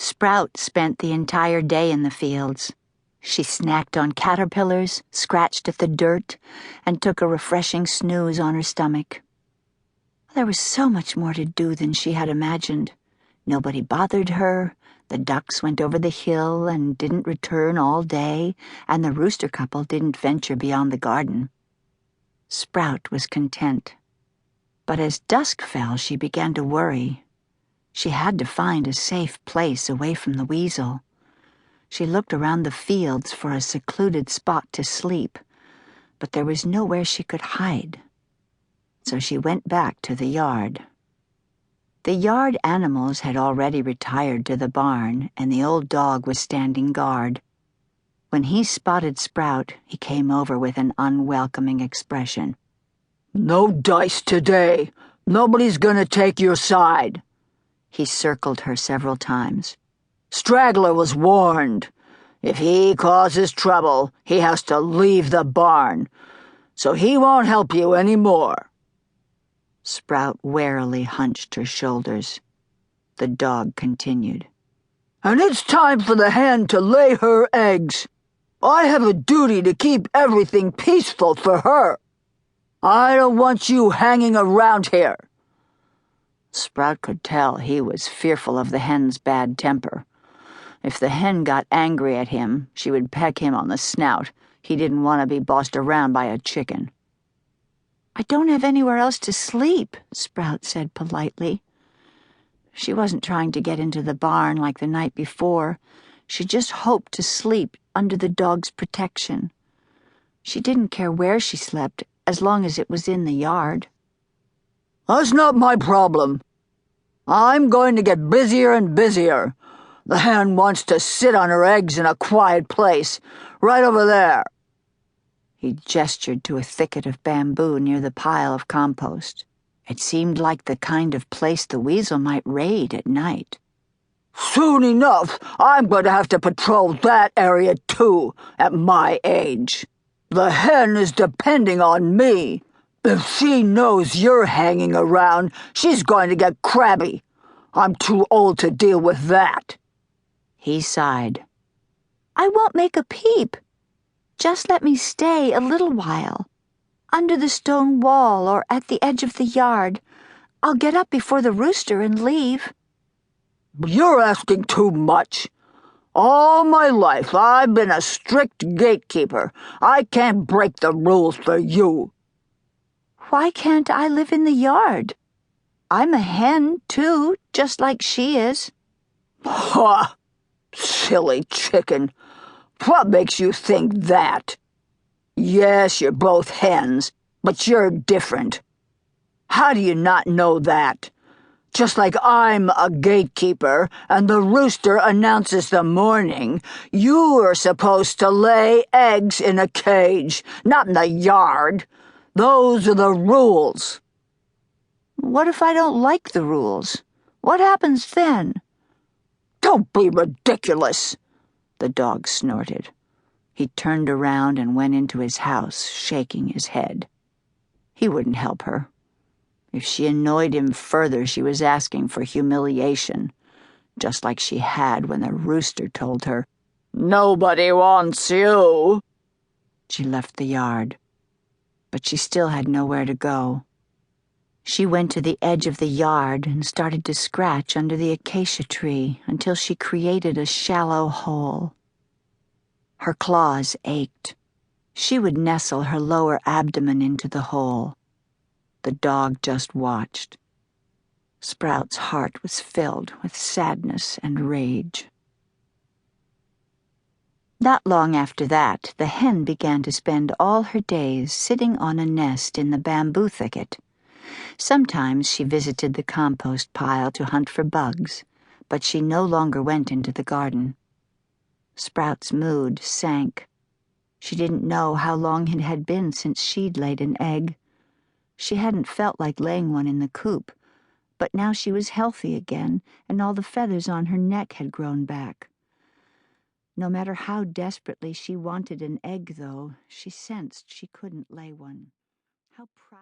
Sprout spent the entire day in the fields. She snacked on caterpillars, scratched at the dirt, and took a refreshing snooze on her stomach. There was so much more to do than she had imagined. Nobody bothered her, the ducks went over the hill and didn't return all day, and the rooster couple didn't venture beyond the garden. Sprout was content. But as dusk fell, she began to worry. She had to find a safe place away from the weasel. She looked around the fields for a secluded spot to sleep, but there was nowhere she could hide. So she went back to the yard. The yard animals had already retired to the barn, and the old dog was standing guard. When he spotted Sprout, he came over with an unwelcoming expression. "No dice today. Nobody's gonna take your side." He circled her several times. "Straggler was warned. If he causes trouble, he has to leave the barn. So he won't help you any more." Sprout warily hunched her shoulders. The dog continued. "And it's time for the hen to lay her eggs. I have a duty to keep everything peaceful for her. I don't want you hanging around here." Sprout could tell he was fearful of the hen's bad temper. If the hen got angry at him, she would peck him on the snout. He didn't want to be bossed around by a chicken. "I don't have anywhere else to sleep," Sprout said politely. She wasn't trying to get into the barn like the night before. She just hoped to sleep under the dog's protection. She didn't care where she slept, as long as it was in the yard. "That's not my problem. I'm going to get busier and busier. The hen wants to sit on her eggs in a quiet place, right over there." He gestured to a thicket of bamboo near the pile of compost. It seemed like the kind of place the weasel might raid at night. "Soon enough, I'm going to have to patrol that area too, at my age. The hen is depending on me. If she knows you're hanging around, she's going to get crabby. I'm too old to deal with that." He sighed. "I won't make a peep. Just let me stay a little while. Under the stone wall or at the edge of the yard. I'll get up before the rooster and leave." "You're asking too much. All my life I've been a strict gatekeeper. I can't break the rules for you." "Why can't I live in the yard? I'm a hen, too, just like she is." "Ha! Silly chicken. What makes you think that? Yes, you're both hens, but you're different. How do you not know that? Just like I'm a gatekeeper and the rooster announces the morning, you are supposed to lay eggs in a cage, not in the yard. Those are the rules." "What if I don't like the rules? What happens then?" "Don't be ridiculous," the dog snorted. He turned around and went into his house, shaking his head. He wouldn't help her. If she annoyed him further, she was asking for humiliation, just like she had when the rooster told her, "Nobody wants you." She left the yard, but she still had nowhere to go. She went to the edge of the yard and started to scratch under the acacia tree until she created a shallow hole. Her claws ached. She would nestle her lower abdomen into the hole. The dog just watched. Sprout's heart was filled with sadness and rage. Not long after that, the hen began to spend all her days sitting on a nest in the bamboo thicket. Sometimes she visited the compost pile to hunt for bugs, but she no longer went into the garden. Sprout's mood sank. She didn't know how long it had been since she'd laid an egg. She hadn't felt like laying one in the coop, but now she was healthy again, and all the feathers on her neck had grown back. No matter how desperately she wanted an egg, though, she sensed she couldn't lay one. How proud